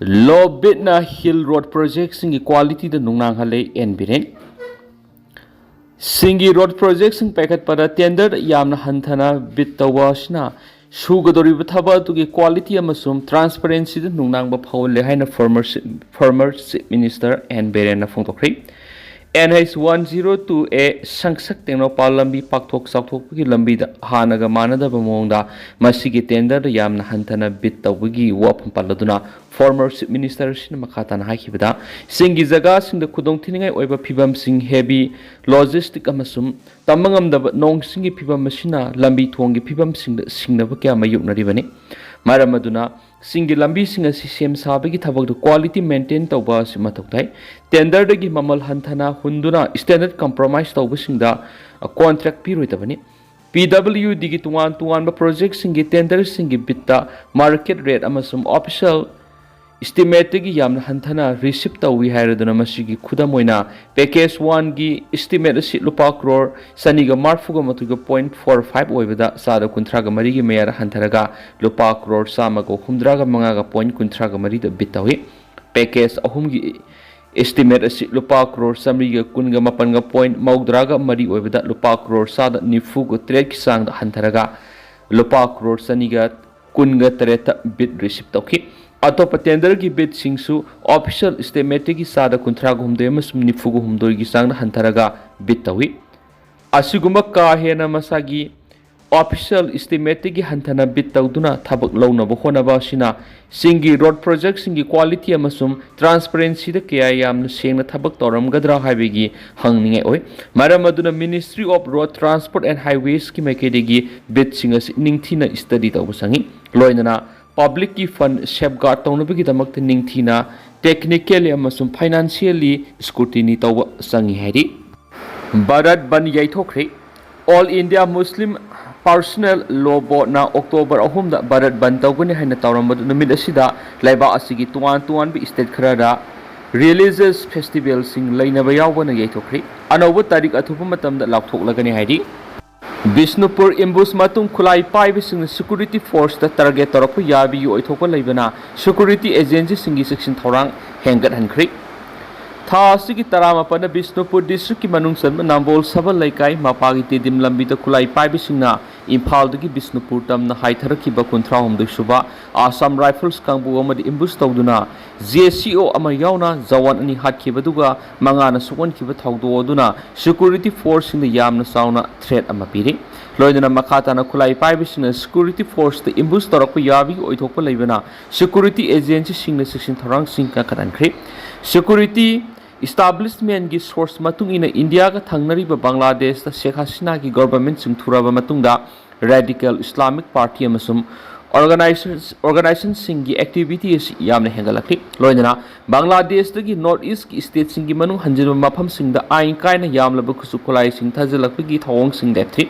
Low Bitna Hill Road Project Singi Quality the Nungnangladuna and Biren. Singi Road Project Sing Packet Pada Tender Yamna Hantana Bit the Washna. Sugadori Bataba to get quality amasum transparency the Nungnangba Paul Lehina former minister and Biren Fontokri. NH 102A Sangsak Teno Palambi Paktok Saktoki Lambida Hanaga Manada Bamonda Masigi Tender Yamna Hantana Bit Wigi Wapam Paladuna former minister Makatan Hakibada Singi Zagas in the Kudong Tinga over Pibam Sing heavy logistic amasum Tamangam the Nong Singi Pibam Machina Lambi Tongi Pibam Sing the Singapaka Mayukna Rivani Maramaduna Singi Lambi Sing a CCM Sabaki Tabak the quality maintained to Bas Matokai Tender the Gimamal Hantana Hunduna standard compromise to Businda a contract period of any PW digit 1 project Singi tender Singi Bitta market rate amasum official estimate yamna hantana receipt we hired the Namasigi Kudamoina package 1 gi estimate sit lupa crore Saniga Marfuga Matuga 0.45 over the Sada Kuntraga Marigi Mayor Hantaraga lupa crore Samago Humdraga Mangaga point Kuntraga Marida Bitawi package Ahumgi estimate sit lupa crore Samiga Kunga Mapanga point Maudraga Mari over that lupa crore Sada Nifugo Trek Sang Hantaraga lupa crore Saniga Kunga Tereta bit receipt okay. Atop tender ki bid singsu official estimate ki sada kuntra gumde masum nifugu humdoi ki sang hantaraga bid tawi asiguma ka hena masagi official estimate ki hantana bid tawduna thabak lawna bo khona ba sina singi road project singi quality amasum transparency da kya yamna sengna thabak toram gadra haibegi hangninge oi maramaduna ministry of road transport and highways ki makedegi bid singa ningthina study tawbusangi loinana public ki fund safeguard tawnabagi damakta ningthina technically amasum financially scrutiny tawba sangi hairi Bharat ban yaithokre all India Muslim Personnel Law Board na October 3 da Bharat ban tawgani haina tawrambadu numid asida laiba asigi tuan bi state kharada religious festival sing lainaba yawbana yaithokre anoba tarik athupa matam da lakthoklagani hairi Bishnupur Imbus Matung Kulai Pai Sing Security Force the target Toroku Yabi Oitoka Labana Security Agency Singi Section Torang Hangat and Creek Tasiki Tarama Pana Bishnupur District Manung San Nambol Saba Laikai Mapagi Dim Lambita Kulai Pai Singna Impal the Bishnupur Tam the Haitaraki Bakuntraum the Shuba Assam Rifles Kambu Amad Imbus Tauduna ZSCO Amayauna Zawan and Hatki Baduga Mangana Suwan Kibataudu Duna Security Force in the Yamna Sauna threat Amapiri Loidana Makatana Kulai Pibis Security Force the Imbus Toroku Yabi Oitopa Labana Security Agency Sing the Section Tarang Sinka Katankri Security Establishment gi source matung ina India ga thangnari ba Bangladesh ta Sheikh Hasina gi government sing thuraba matungda radical Islamic party amasum organizations sing gi activities yamna hengalakli loidana Bangladesh da gi north east ki state sing gi manung hanjiba mafam sing da ain kaina yamlaba kusukulai sing thajalak gi thawong sing depthi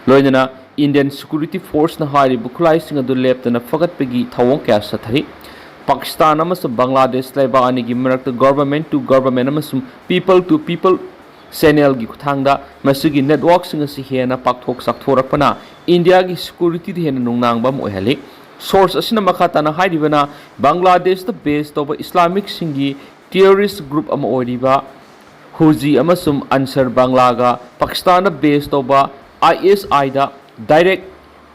loidana Indian security force na hari bukulai sing adu leptana fagat pegi thawong kya sathari Pakistan amasum Bangladesh laiba ani gi marakta government to government amasum people to people channel gi kuthangda masigi network sing asi hena pakthok sakthorapana India gi security di hena nungnang bam ohali source asina makata na haidibana Bangladesh the based of Islamic singi terrorist group am oriba Huzi amasum Ansar Banglaga Pakistan based of ISI da direct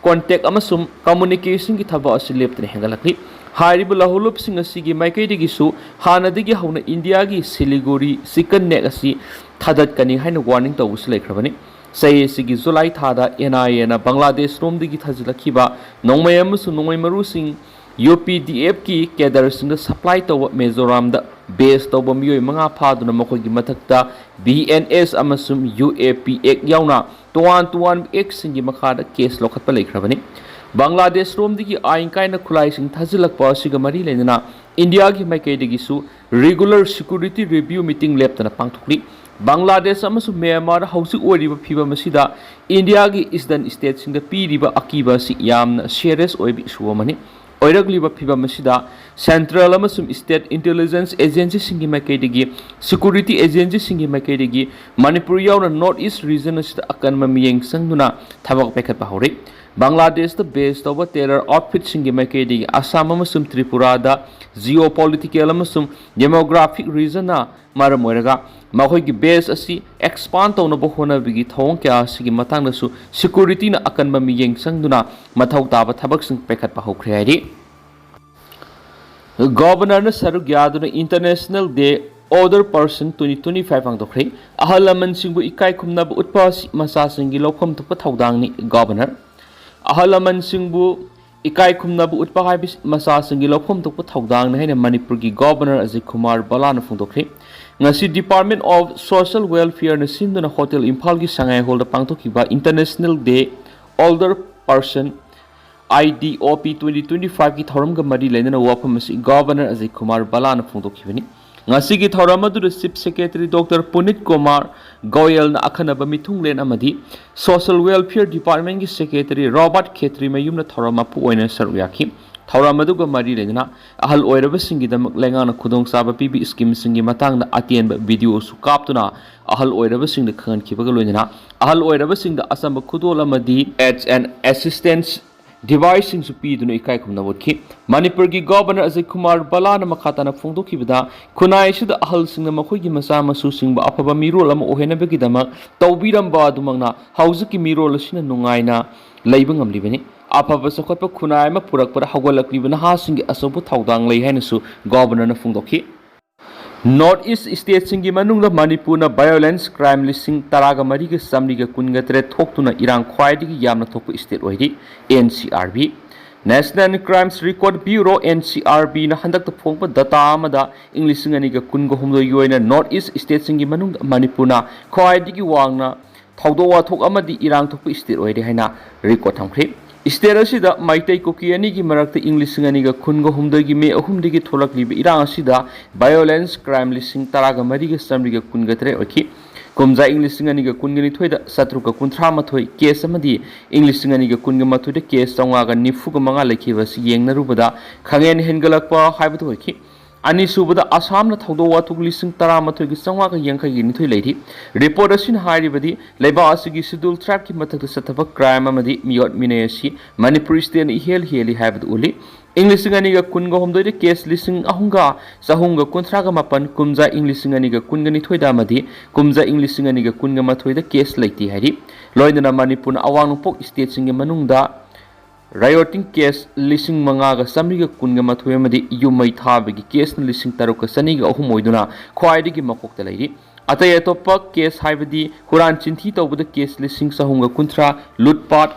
contact amasum communication gi thaba asi leptre hengalakli Haribu lahulup sing asigi maikai digisu hanadigi hauna India gi Siliguri Sikkan nek asi thadat kani haina warning tawus laikhrabani sai sigi July thada NIA na Bangladesh rom digi thajilakhiba nongmai amusu nongmai maru sing UPDF ki cadre sing da supply taw Mizoram da base taw mioi manga phaduna makoi gi mathakta BNS amasum UAP ek yauna tuan ek sing gi makhada case lokhatpa laikhrabani Bangladesh rom digi ain kaina khulai sing thajilak pa siga mari lenana India gi maikai digi su regular security review meeting leptana pangthukli Bangladesh amasu Myanmar hausi oriba phiba masida India gi eastern state sing da piriba akiba si yamna serious oibi suwamani oiragliba phiba masida central amasum state intelligence agency singi maikai digi security agency singi maikai digi Manipur yauna north east region asida akanma miyeng sangduna thabak pekhat pa hore Bangladesh the base of terror outfit singi maikedi Assam amasum Tripura da geopolitical amasum demographic reason na maramoiraga mahoigi base asi expand tawna bohona bigi thong kya sigi matang nasu security na akan mami yeng sangduna mathau taba thabak sing pekat pa hokre hari Governor na sarug yaduna International Day Other Person 2025 ang dokre ahalaman singbu ikai kumna bu utpas masa singi lokham tukpa thaudang ni governor ahalaman singbu ikai kumna bu utpa haibis masa singi lokham tukpa thaudang na haina Manipur gi governor Ajay Kumar Bala na phongdokre ngasi Department of Social Welfare na sinduna hotel Imphal gi sangai hall da pangthokiba International Day Older Person IDOP 2025 की थौरम का मरी लेना वाफम से governor Ajay Kumar बला ने फोंदोखिबनी ngasi की थौरम अदु chief secretary doctor Puneet Kumar Goyal ना अखनब मिथुंग लेन अमदी सोशल वेलफेयर डिपार्टमेंट की सेक्रेटरी रॉबर्ट खेत्री मयुम ना थौरम अपु ओइना सरू याखि थौरम अदु का मरी लेना अहल ओइरब सिंगी दमक लेंगा ना खुदोंग साबा पीबी स्कीम सिंगी मतंग ना अतियन वीडियो सु कापतुना अहल ओइरब सिंग द खन खिबग लोइना अहल ओइरब सिंग द असम खुदोल अमदी as an assistance device sing su pi dunu ikai kumna wotki Manipur gi governor Ajay Kumar Bala na makata na phongdoki bida kunai sida ahal sing na makhoi gi masa masu sing ba afaba mirol ama ohena be gi dama tawbiram ba dumangna hauzu ki mirol sina nungai na leibang amli bani afaba sakot pa kunai ma purak par hawalak li bana ha sing gi asobu thaudang lei haina su governor na phongdoki North East State singi manungla Manipur na violence crime listing taraga mari ga samri ga kunga tre thoktuna irang khwaidi gi yamna thokpu state oidi NCRB National Crimes Record Bureau NCRB na handak ta phongpa data amada English ngani ga kunga humdo yoina North East State singi manungla Manipur na khwaidi gi wangna thawdo wa thok amadi irang thokpu state oidi haina record thamkhri State asida maitai koki ani gi marakta English ngani ga khunga humdagi me ahumdi gi tholakli bi irang asida violence crime listing taraga mari ga samri ga kunga tre oki kumza English ngani ga kunga ni thoida satru ka kunthra mathoi case amadi English ngani ga kunga mathoi de case tawga ga nifu ga manga lekhi bas yengna rubada khangen hengalakpa haibatu hoki ani subada Assam na thawdo wathuk lising tara mathoi gi sangwa ga yengkha gi ni thoi leidi report asin hairibadi leiba asigi schedule trap ki mathak sataba crime amadi miyot minayasi Manipur state ni heli haibadu uli English ngani ga kunga homdoi de case lising ahunga sahunga kunthra ga mapan kumza English ngani ga kunga ni thoi da amadi kumza English ngani ga kunga mathoi de case leiti hari loidana Manipur na awang pok state singi manungda Rioting case lising mangaga samriga kunga mathoi amadi yumai thabagi case na lising taruka saniga ahum oiduna khwaidigi makokta leiri atai atopa case haibadi huran chinthi tawbada case lising sahunga kunthra lutpat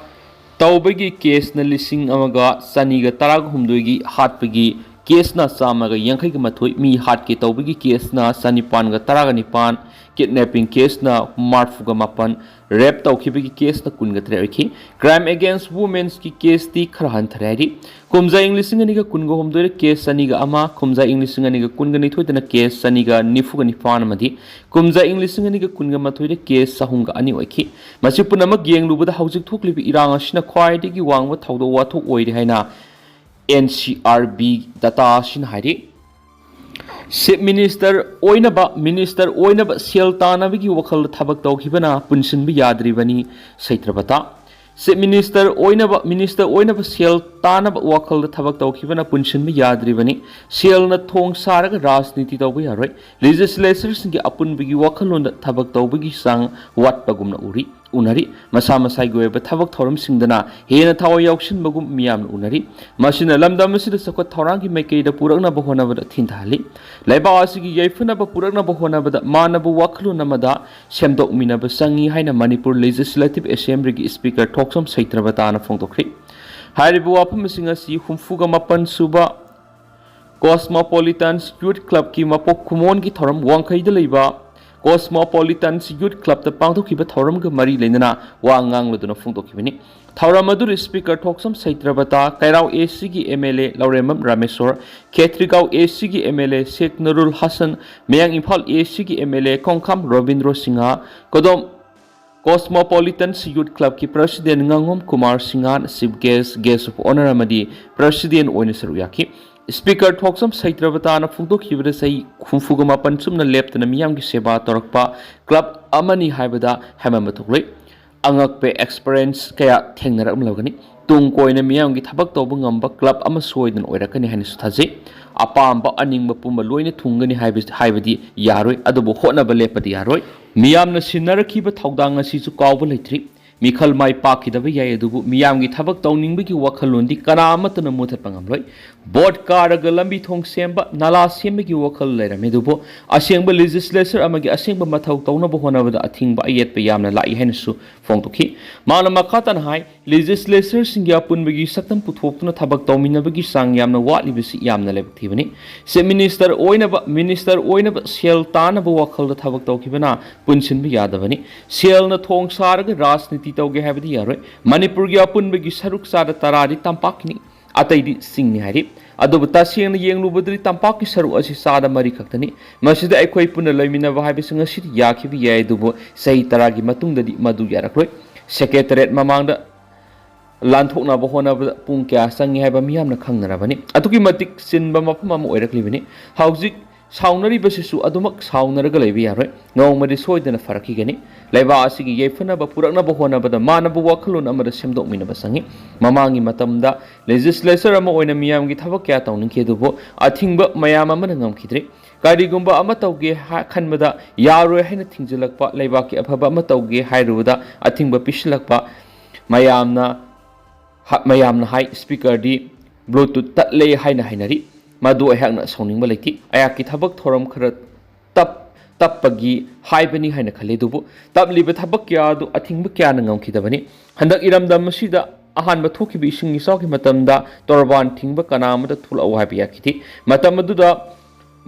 tawbagi case na lising amaga saniga taraga humdoigi hatpagi case na samaga yankhai ga mathoi mi hat ke tawbagi case na sanipan ga taraga nipan kidnapping case na marfuga mapan rape tawkhibagi case na kunga treki crime against women ki case ti kharhan tharari kumza English ngani ga kunga homdoi case saniga ama kumza English ngani ga kunga ni thoidana case saniga nifuga nipan amadi kumza English ngani ga kunga mathoi case sahunga ani oiki masipuna ma geng lubada haujik thoklibi irang asina khwaidigi wangwa thawdo wathok oiri haina NCRB data sin hari Chief Minister oinaba sel tanabigi wakhal thabak tawkhibana punsin bi yadribani saitrabata Chief Minister oinaba sel tanaba wakhal thabak tawkhibana punsin bi yadribani sel na thong saraga rajniti tawbi haroi legislators gi apun bigi wakhalon thabak tawbigi sang watpagumna unari masa masai goeba thabak thorum singdana hena thawa yauksin bagum miyam unari masina lamdam sida sakot thorang gi maikei da purakna bahona bada thinthali laiba asigi yaifuna ba purakna bahona bada manabu wakhlu namada semdok minaba sangi haina Manipur Legislative Assembly gi speaker thoksom saitrabata na phongdokri haribu wapam singa si humfuga mapan suba Cosmopolitan Youth Club ki mapok kumon gi thoram wangkai da leiba Cosmopolitan Youth Club the pangthokiba thoram ga mari leinana wa ngangloduna phongdokibani thoram adur speaker thoksom saitrabata kairau AC gi MLA Lauremam Rameswar Khetrigau AC gi MLA Sheikh Nurul Hasan Meyang Imphal AC gi MLA Kongkham Robindro Singha kodom Cosmopolitan Youth Club ki president Ngangom Kumar Singhan chief guest of honor amadi president oina saruyaki Speaker Thoksam Saitrabata na phungtok hibada sai khumfuga mapan sumna leptana miyam gi seba torakpa club amani haibada hamama thoklei angakpe experience kaya thengnarakmlagani tung koina miyamgi thabak tawba ngamba club ama soidan oirakani haina su thajai apamba aningba pumba loina thungani haibadi yaroi adubu hotnaba lepadi yaroi miyamna sinnarakhiba thaudang asi chu kawba leitri mikhal mai pakidaba yai adubu miyamgi thabak tawningbagi wakhallondi kana amatana muthatpa ngamloi board karaga lambi thong semba nala sembagi wakhal leirame dubu asengba legislature amagi asengba mathau tawnaba honabada athingba ayetpa yamna lai haina su phongtokhi mana makhatan hai legislature singya punbagi saktam puthoptuna thabak tawminabagi sang yamna watlibasi yamna lebthibani se minister oinaba sel tanaba wakhal da thabak tawkhibana punsinba yadabani sel na thong sarga rajniti tawge habadi yaroi manipur gi apunbagi saruk sada taradi tampakni ataidi singni hari adubu tasengna yenglubadri tampakki saru asi sada mari khaktani masida aikhoi puna leiminaba haibising asi yakhibi yai dubu sahi taragi matungdadi madu yarakroi secretariat mamangda lanthoknaba honaba pung kya sangi haiba miyamna khangnarabani atuki matik sinba mafam ama oiraklibani haujik saunari basisu adumak saunaraga leibi yaroi ngawmadi soidana farakigani leiba asigi yefnaba puraknaba honabada manaba wakhalon amada semdokminaba sangi mamangi matamda legislature ama oina miyamgi thabak kya tawningkhe dubo athingba mayam amana ngamkhidre karigumba ama tawge khanbada yaroi haina thingjalakpa leibaki afaba ama tawge hairuda athingba pislakpa mayamna hai speaker di bluetooth tatle haina hainari madu ayakna sauningba leiti ayaki thabak thoram khara tapagi haibani haina khale dubu tabliba thabak kya du athingba kya na ngamkhidabani handak iramdam masida ahanba thokibi isingi sawki matamda torban thingba kanamada thulaw haibi yakiti matamadda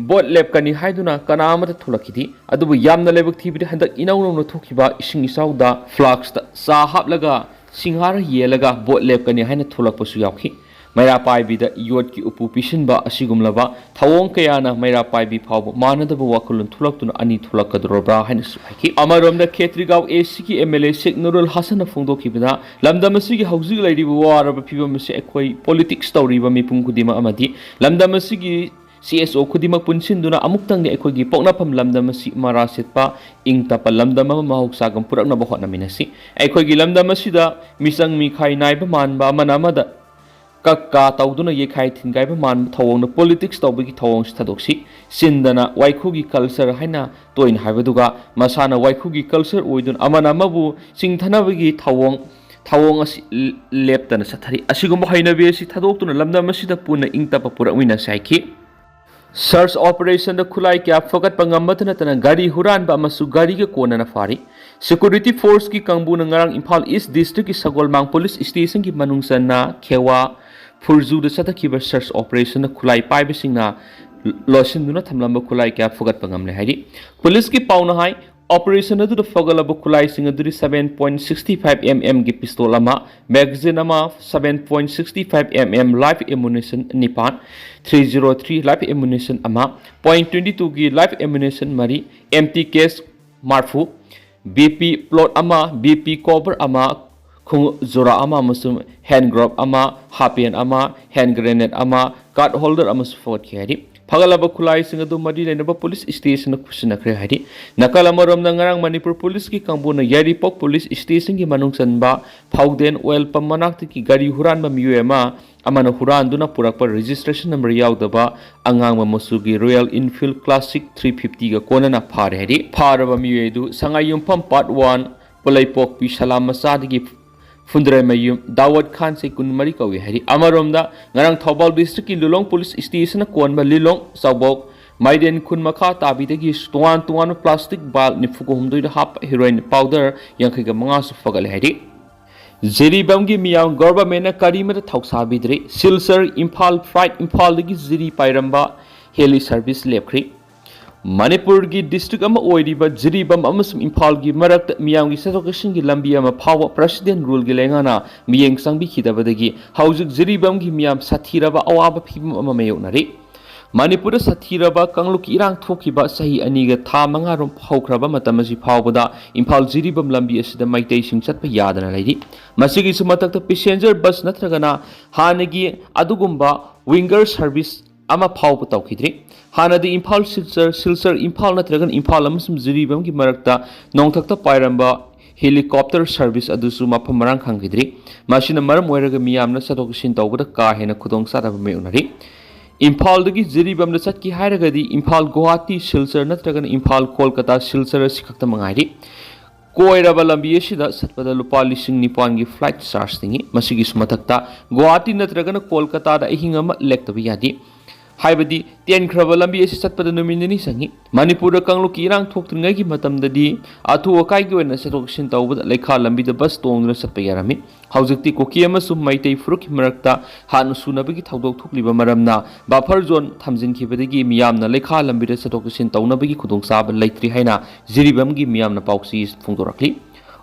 bot lep kani haiduna kanamada thulakidi adubu yamna lebak thibidi handak inawno thokiba isingi sawda flux ta sa haplaga singhara yelaga bot lep kani haina thulakpasu yakhi Mayra Paibi yot ki upu pisinba asigumlaba thawong kayana Mayra Paibi phawba manadaba wakulun thulaktuna ani thulakadrobra haina suhaiki amarom da Khetrigaw AC ki MLA Sheikh Nurul Hasan phongdokhibina lamdamasigi hauzik lairiba waraba phibamase ekhoi politics tawriba mipum khudima amadi lamdamasigi CSO khudima punsinduna amuktang ni ekhoi gi poknapam lamdamasi marasetpa ingtapa lamdama mahoksagam puraknaba hotnaminasi ekhoi gi lamdamasida misang mi khai naiba manba manamada kakka tawduna yekhai thingaiba man thawongna politics tawbagi thawong sthadoksi sindana waikhugi culture haina toin haibaduga masana waikhugi culture oidun amana mabu singthanabagi thawong asi leptana sathari asigumba hainabe asi thadoktuna lamda masida puna ingtapa puramina saiki search operation da khulai kya fakat pangambatna tana gari huran ba masu gari ge kona na fari security force ki kangbu na ngarang Imphal East district ki Sagolmang police station ki manungsanna khewa Furzu da satakhiba search operation na khulai paibisingna losinduna thamlamba khulai kya fagat pangamle hairi police ki pauna hai operation adu da fagalaba khulai sing adu 7.65 mm gi pistol ama magazine ama 7.65 mm live ammunition nipan 303 live ammunition ama .22 gi live ammunition mari empty case marfu BP plot ama BP cover ama khung zora ama musum hand glove ama hapian ama hand grenade ama card holder ama support khari phagalaba khulai sing adu mari lenaba police station na khusna khre hari nakala marom na ngarang Manipur police ki kambuna Yaripok police station ki manungsan ba Phawden oil pump manak ki gari huran ba miyoema amana huran duna purakpa registration number yaudaba angang masugi Royal Enfield Classic 350 ga kona na phare hari pharaba miyedu sangayum pam part 1 polaipok pi salam masadigi Fundre Mayum Dawad Khan se kunmari kawi hari amaromda ngarang Thobal district ki Lulong police station konba Lilong Sabak Maiden kun makha tabidagi tuan plastic bal nifuko humdoi da hap heroin powder yankhiga manga su fagal hari Ziribam gi miyang government na karimata thauksabidre Silsar Imphal flight Imphal dagi ziri pairamba heli service lepkhri Manipur gi district ama oiriba Jiribam amasum Imphal gi marakta miyam gi satokashin gi lambi ama phawa president rule gi lengana miyeng sangbi khidabadagi haujik Jiribam gi miyam sathiraba awaba phibam ama mayonari Manipur sathiraba kangluki irang thokiba sahi aniga tha manga rom phaukraba matamasi phawbada Imphal Jiribam lambi asida maitai sing chatpa yadana lairi masigi sumatakta passenger bus natragana hanagi adugumba winger service ama phawba tawkhidri hanadi Imphal Silsar Imphal natragan Imphal amasum Jiribam gi marakta nongthakta pairamba helicopter service adusu mafam marang khangidri masina maram oiraga miyamna satok sin tawbada ka hena khudong sadaba mayunari Imphal dagi jiribam na satki hairagadi Imphal Guwahati Silchar natragana Imphal Kolkata Silchar asi khakta mangairi koiraba lambi asida satpada lupa lising nipan gi flight charge tingi masigi sumathakta Guwahati natragana Kolkata da ihinga ma lektabi yadi haibadi ten khraba lambi asi satpada numinani sangi Manipur da kanglu ki irang thoktungai gi matamdadi athu akai gi wena satok sin tawbada lekha lambi da bus tongduna satpa yarami haujikti koki amasum maitai furuk marakta hanu sunabagi thaudok thukliba maramna buffer zone thamjinkhibadagi miyamna lekha lambi da satok sin tawnabagi khudongchaba leitri haina jiribam gi miyamna pauksi phungdorakli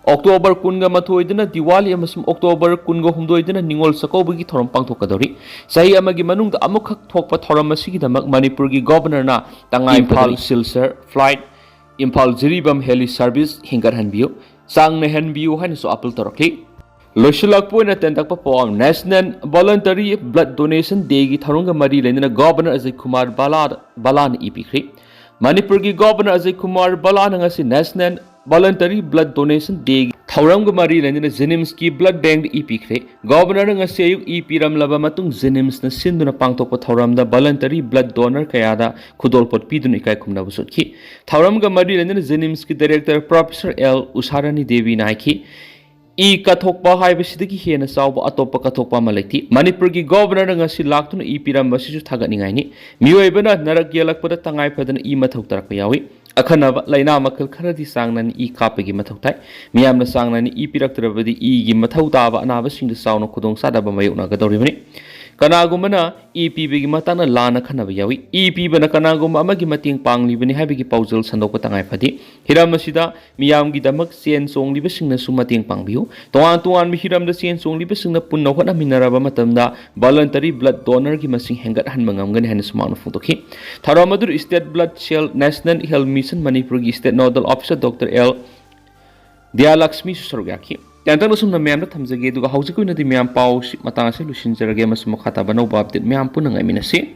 October kunga mathoidana Diwali amasum October kunga humdoidana ningol sakobagi thoram pangthokadori sahi amagi manungda amukhak thokpa thoram asigi damak Manipur gi governor na tangai Imphal Silchar flight Imphal jiribam heli service hingar hanbiu sangna hanbiu haina so appeal torakli Loshilak point tentak pa pawang National Voluntary Blood Donation Day gi tharunga mari lena governor Ajay Kumar Balan ipikri Manipur gi governor Ajay Kumar Balan ngasi National Voluntary Blood Donation Day thauram ga mari lena Jenims ki blood bank ipikre governor ngasi ayuk ipiram laba matung Jenims na sinduna pangtokpa thauram da voluntary blood donor kayada khudolpot pidun ikai khumna busutki thauram ga mari lena Jenims ki director Professor L Usharani Devi naiki kathokpa haibsidagi hena chawba atopa kathokpa malaithi Manipur gi governor ngasi laktuna piramba sisu thaganingai ni miyoibana narak yalakpada tangai phadana mathau tarakpa yawi akhanaba laina makal kharadi sangnan kapagi mathau tai miyamna sangnan piraktrabadi gi mathau taba anaba singda sawna khudong sadaba mayuna gadoribani kanagumana pibigi matana lana khanaba yawi pibana kanagum amagi mating panglibani haibigi paujal sandokpa tangai phadi hiramasida miyamgi damak chen songliba singna su mating pangbiu tuan mi hiramda chen songliba singna punna hona minaraba matamda voluntary blood donor gi masing hengat han mangamgani hana sumanu phutokhi tharamadur state blood cell national health mission Manipur gi state nodal officer Dr. L Dialakshmi Susargyaki Tentang na sumna miyam na thamjage duga hausi ko na di miyam pao matang sa lusin jarage mas mukha taba na update miyam po nang ay minasi